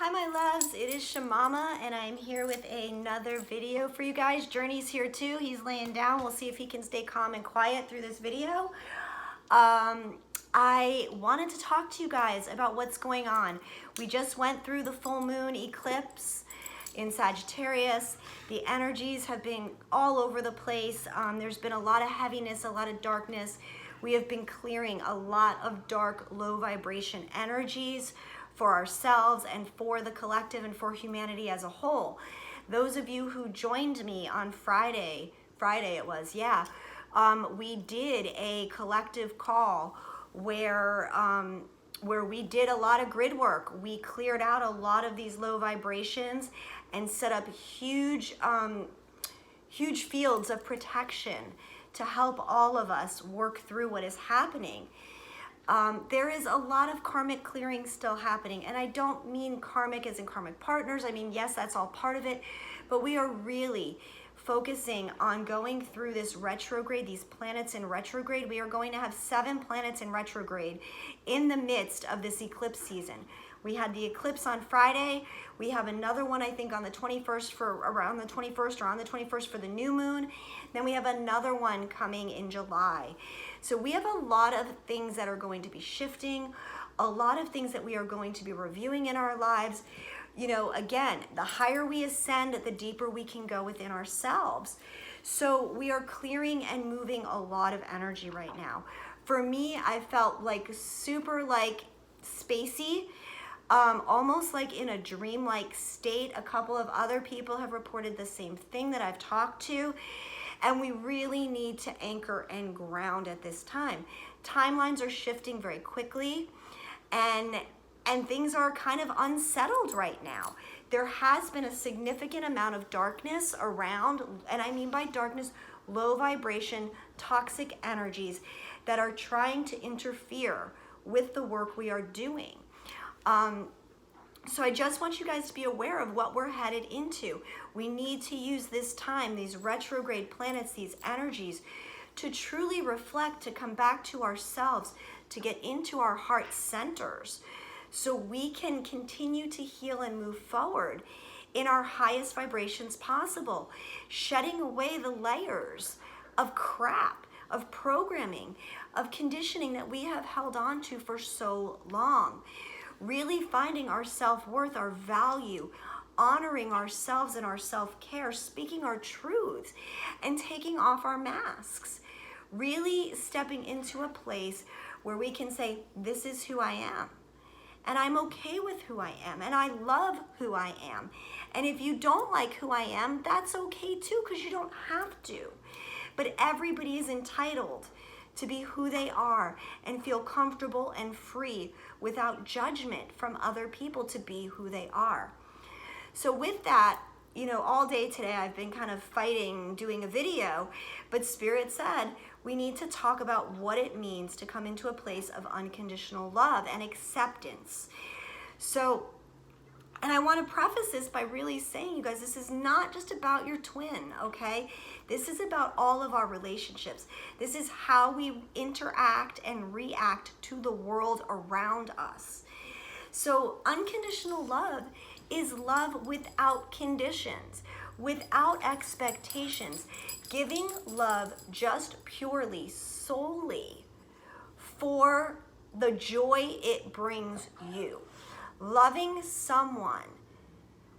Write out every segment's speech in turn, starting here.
Hi my loves, it is Shamama and I'm here with another video for you guys. Journey's here too, he's laying down. We'll see if he can stay calm and quiet through this video. I wanted to talk to you guys about what's going on. We just went through the full moon eclipse in Sagittarius. The energies have been all over the place. There's been a lot of heaviness, a lot of darkness. We have been clearing a lot of dark, low vibration energies for ourselves and for the collective and for humanity as a whole. Those of you who joined me on Friday it was, yeah, we did a collective call where we did a lot of grid work. We cleared out a lot of these low vibrations and set up huge fields of protection to help all of us work through what is happening. There is a lot of karmic clearing still happening, and I don't mean karmic as in karmic partners. I mean, yes, that's all part of it, but we are really focusing on going through this retrograde, these planets in retrograde. We are going to have 7 planets in retrograde in the midst of this eclipse season. We had the eclipse on Friday. We have another one, I think, on the 21st for around the 21st or on the 21st for the new moon. Then we have another one coming in July. So we have a lot of things that are going to be shifting, a lot of things that we are going to be reviewing in our lives. You know, again, the higher we ascend, the deeper we can go within ourselves. So we are clearing and moving a lot of energy right now. For me, I felt like super like spacey, almost like in a dream-like state. A couple of other people have reported the same thing that I've talked to. And we really need to anchor and ground at this time. Timelines are shifting very quickly, and things are kind of unsettled right now. There has been a significant amount of darkness around, and I mean by darkness, low vibration, toxic energies that are trying to interfere with the work we are doing. So I just want you guys to be aware of what we're headed into. We need to use this time, these retrograde planets, these energies, to truly reflect, to come back to ourselves, to get into our heart centers, so we can continue to heal and move forward in our highest vibrations possible, shedding away the layers of crap, of programming, of conditioning that we have held on to for so long. Really finding our self-worth, our value, honoring ourselves and our self-care, speaking our truths, and taking off our masks. Really stepping into a place where we can say, this is who I am. And I'm okay with who I am. And I love who I am. And if you don't like who I am, that's okay too, because you don't have to. But everybody is entitled to be who they are and feel comfortable and free without judgment from other people to be who they are. So with that, you know, all day today I've been kind of fighting doing a video, but Spirit said we need to talk about what it means to come into a place of unconditional love and acceptance. So, and I want to preface this by really saying, you guys, this is not just about your twin, okay? This is about all of our relationships. This is how we interact and react to the world around us. So unconditional love is love without conditions, without expectations, giving love just purely, solely for the joy it brings you. Loving someone,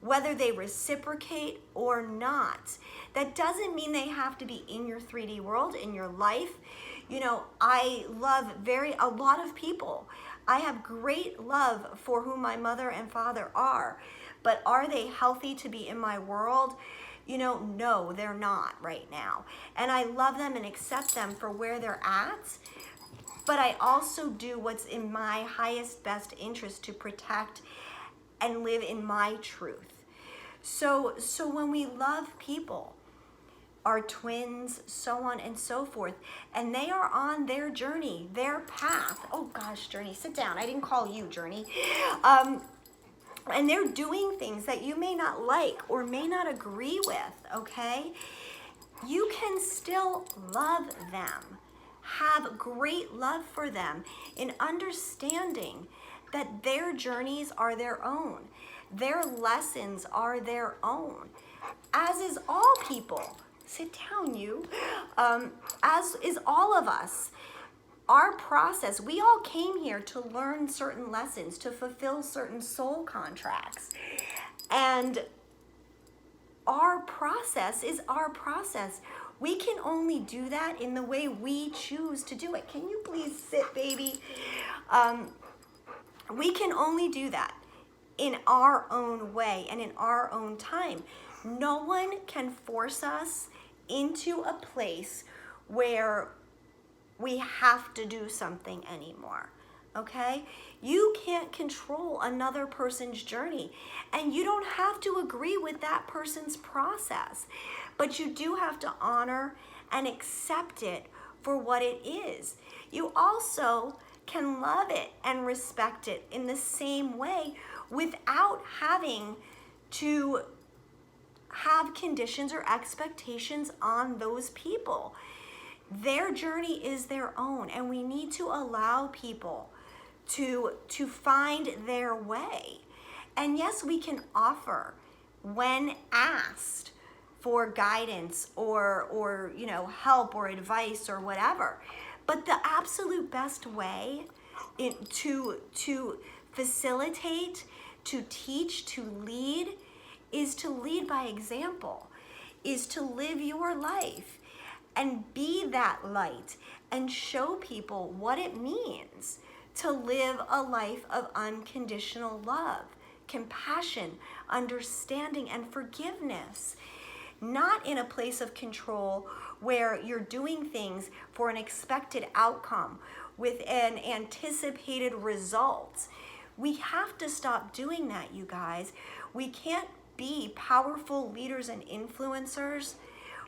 whether they reciprocate or not, that doesn't mean they have to be in your 3D world, in your life. You know, I love a lot of people. I have great love for who my mother and father are, but are they healthy to be in my world? You know, no, they're not right now. And I love them and accept them for where they're at. But I also do what's in my highest best interest to protect and live in my truth. So when we love people, our twins, so on and so forth, and they are on their journey, their path. Oh gosh, Journey, sit down. I didn't call you Journey. And they're doing things that you may not like or may not agree with, okay? You can still love them. Have great love for them in understanding that their journeys are their own. Their lessons are their own, as is all people. Sit down, you. As is all of us. Our process, we all came here to learn certain lessons, to fulfill certain soul contracts. And our process is our process. We can only do that in the way we choose to do it. Can you please sit, baby? We can only do that in our own way and in our own time. No one can force us into a place where we have to do something anymore, okay? You can't control another person's journey, and you don't have to agree with that person's process, but you do have to honor and accept it for what it is. You also can love it and respect it in the same way without having to have conditions or expectations on those people. Their journey is their own, and we need to allow people to find their way. And yes, we can offer when asked for guidance or help or advice or whatever. But the absolute best way to facilitate, to teach, to lead is to lead by example, is to live your life and be that light and show people what it means to live a life of unconditional love, compassion, understanding, and forgiveness. Not in a place of control where you're doing things for an expected outcome with an anticipated result. We have to stop doing that, you guys. We can't be powerful leaders and influencers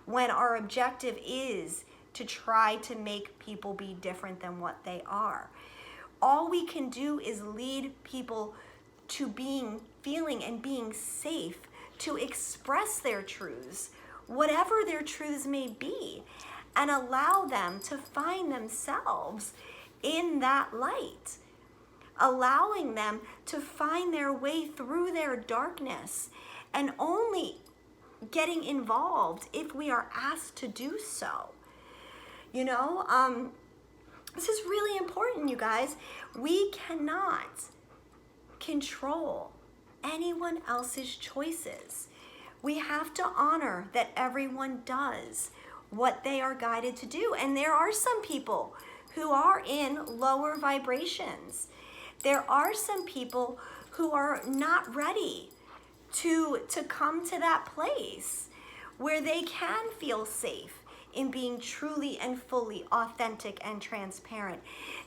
when our objective is to try to make people be different than what they are. All we can do is lead people to feeling and being safe to express their truths, whatever their truths may be, and allow them to find themselves in that light, allowing them to find their way through their darkness, and only getting involved if we are asked to do so. This is really important, you guys. We cannot control anyone else's choices. We have to honor that everyone does what they are guided to do. And there are some people who are in lower vibrations. There are some people who are not ready to come to that place where they can feel safe in being truly and fully authentic and transparent.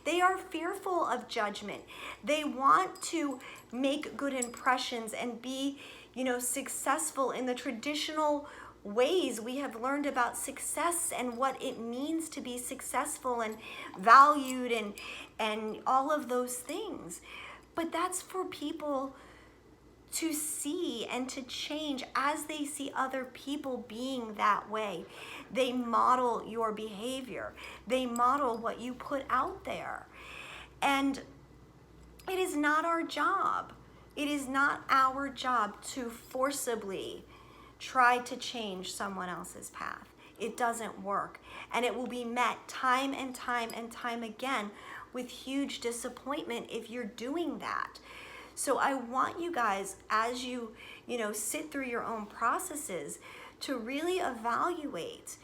They are fearful of judgment. They want to make good impressions and be, successful in the traditional ways we have learned about success and what it means to be successful and valued and all of those things. But that's for people to see and to change as they see other people being that way. They model your behavior. They model what you put out there. And it is not our job. It is not our job to forcibly try to change someone else's path. It doesn't work. And it will be met time and time and time again with huge disappointment if you're doing that. So I want you guys, as you sit through your own processes, to really evaluate,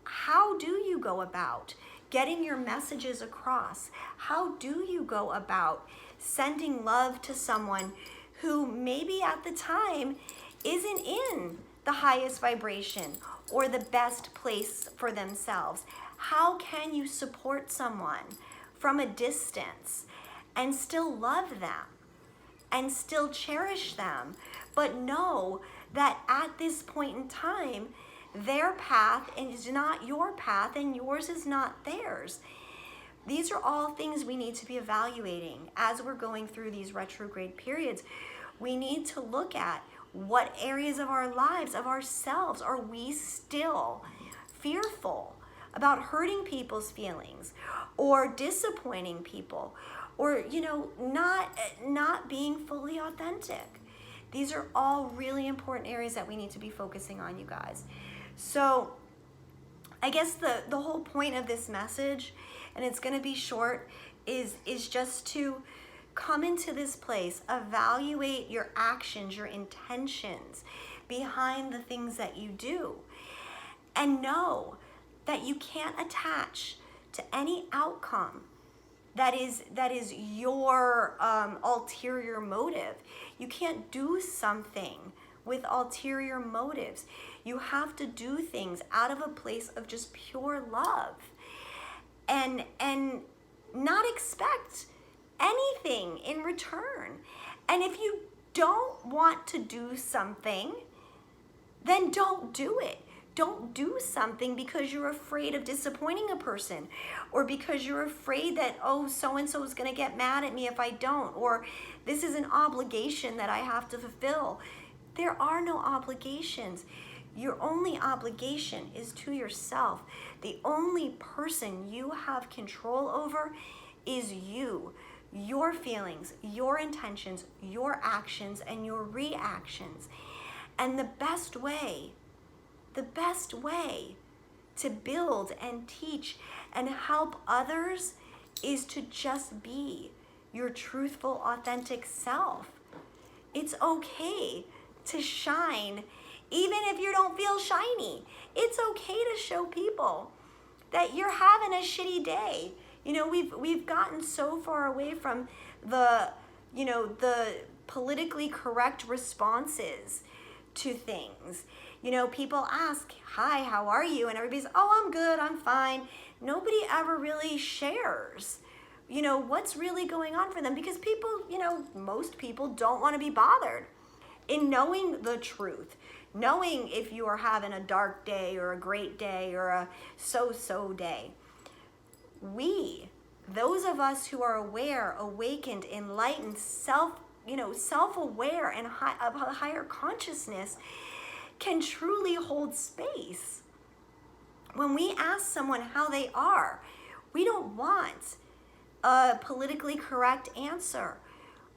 how do you go about getting your messages across? How do you go about sending love to someone who maybe at the time isn't in the highest vibration or the best place for themselves? How can you support someone from a distance and still love them and still cherish them, but know that at this point in time, their path is not your path and yours is not theirs? These are all things we need to be evaluating as we're going through these retrograde periods. We need to look at what areas of our lives, of ourselves, are we still fearful about hurting people's feelings or disappointing people or not being fully authentic. These are all really important areas that we need to be focusing on, you guys. So I guess the whole point of this message, and it's going to be short, is just to come into this place, evaluate your actions, your intentions behind the things that you do, and know that you can't attach to any outcome that is your ulterior motive. You can't do something with ulterior motives. You have to do things out of a place of just pure love, and not expect anything in return. And if you don't want to do something, then don't do it. Don't do something because you're afraid of disappointing a person, or because you're afraid that, oh, so-and-so is going to get mad at me if I don't, or this is an obligation that I have to fulfill. There are no obligations. Your only obligation is to yourself. The only person you have control over is you, your feelings, your intentions, your actions, and your reactions. And the best way to build and teach and help others is to just be your truthful, authentic self. It's okay to shine, even if you don't feel shiny. It's okay to show people that you're having a shitty day. We've gotten so far away from the politically correct responses to things. People ask, hi, how are you? And everybody's, oh, I'm good, I'm fine. Nobody ever really shares, what's really going on for them, because people, most people don't want to be bothered. In knowing the truth, knowing if you are having a dark day or a great day or a so-so day, those of us who are aware, awakened, enlightened, self-aware and of a higher consciousness, can truly hold space. When we ask someone how they are, we don't want a politically correct answer.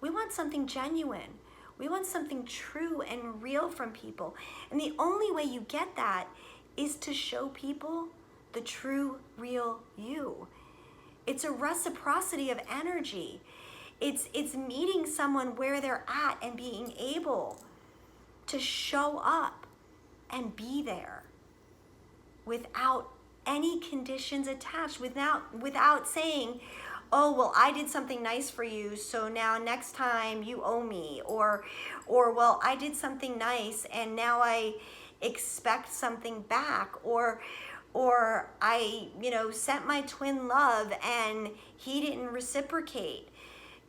We want something genuine. We want something true and real from people. And the only way you get that is to show people the true, real you. It's a reciprocity of energy. It's meeting someone where they're at and being able to show up and be there without any conditions attached, without saying, oh, well, I did something nice for you, so now next time you owe me, or well, I did something nice and now I expect something back, or I, sent my twin love and he didn't reciprocate.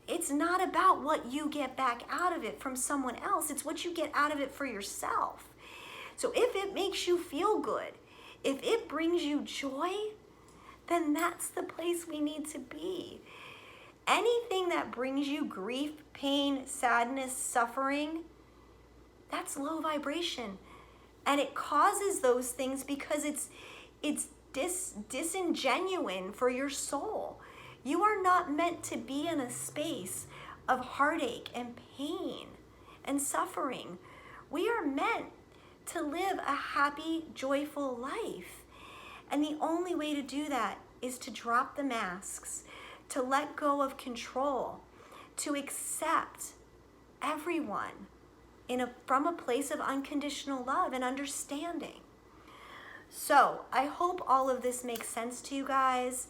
It's not about what you get back out of it from someone else. It's what you get out of it for yourself. So if it makes you feel good, if it brings you joy, then that's the place we need to be. Anything that brings you grief, pain, sadness, suffering, that's low vibration. And it causes those things because it's disingenuine for your soul. You are not meant to be in a space of heartache and pain and suffering. We are meant to live a happy, joyful life. And the only way to do that is to drop the masks, to let go of control, to accept everyone from a place of unconditional love and understanding. So I hope all of this makes sense to you guys.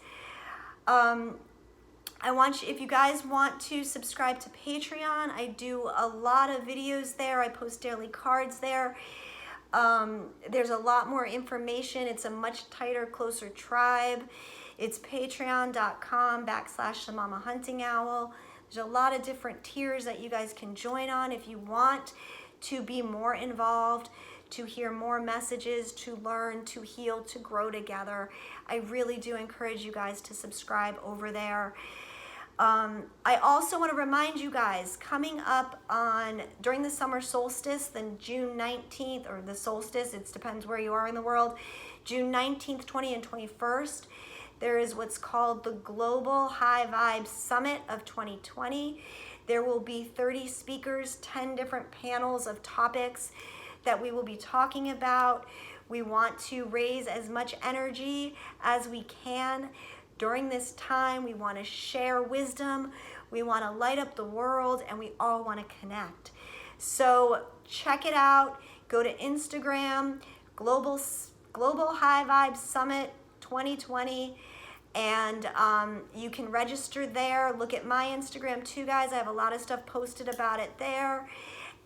If you guys want to subscribe to Patreon, I do a lot of videos there. I post daily cards there. There's a lot more information. It's a much tighter, closer tribe. It's patreon.com/the Mama Hunting Owl. There's a lot of different tiers that you guys can join on if you want to be more involved, to hear more messages, to learn, to heal, to grow together. I really do encourage you guys to subscribe over there. I also want to remind you guys, coming up during the summer solstice, then June 19th, or the solstice, it depends where you are in the world, June 19th, 20th, and 21st, There is what's called the Global High Vibe Summit of 2020. There will be 30 speakers, 10 different panels of topics that we will be talking about. We want to raise as much energy as we can during this time. We want to share wisdom. We want to light up the world, and we all want to connect. So check it out. Go to Instagram, Global High Vibe Summit 2020, and you can register there. Look at my Instagram too, guys. I have a lot of stuff posted about it there.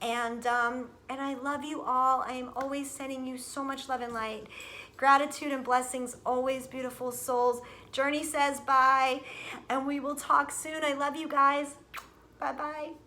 And I love you all. I am always sending you so much love and light. Gratitude and blessings, always, beautiful souls. Journey says bye, and we will talk soon. I love you guys. Bye-bye.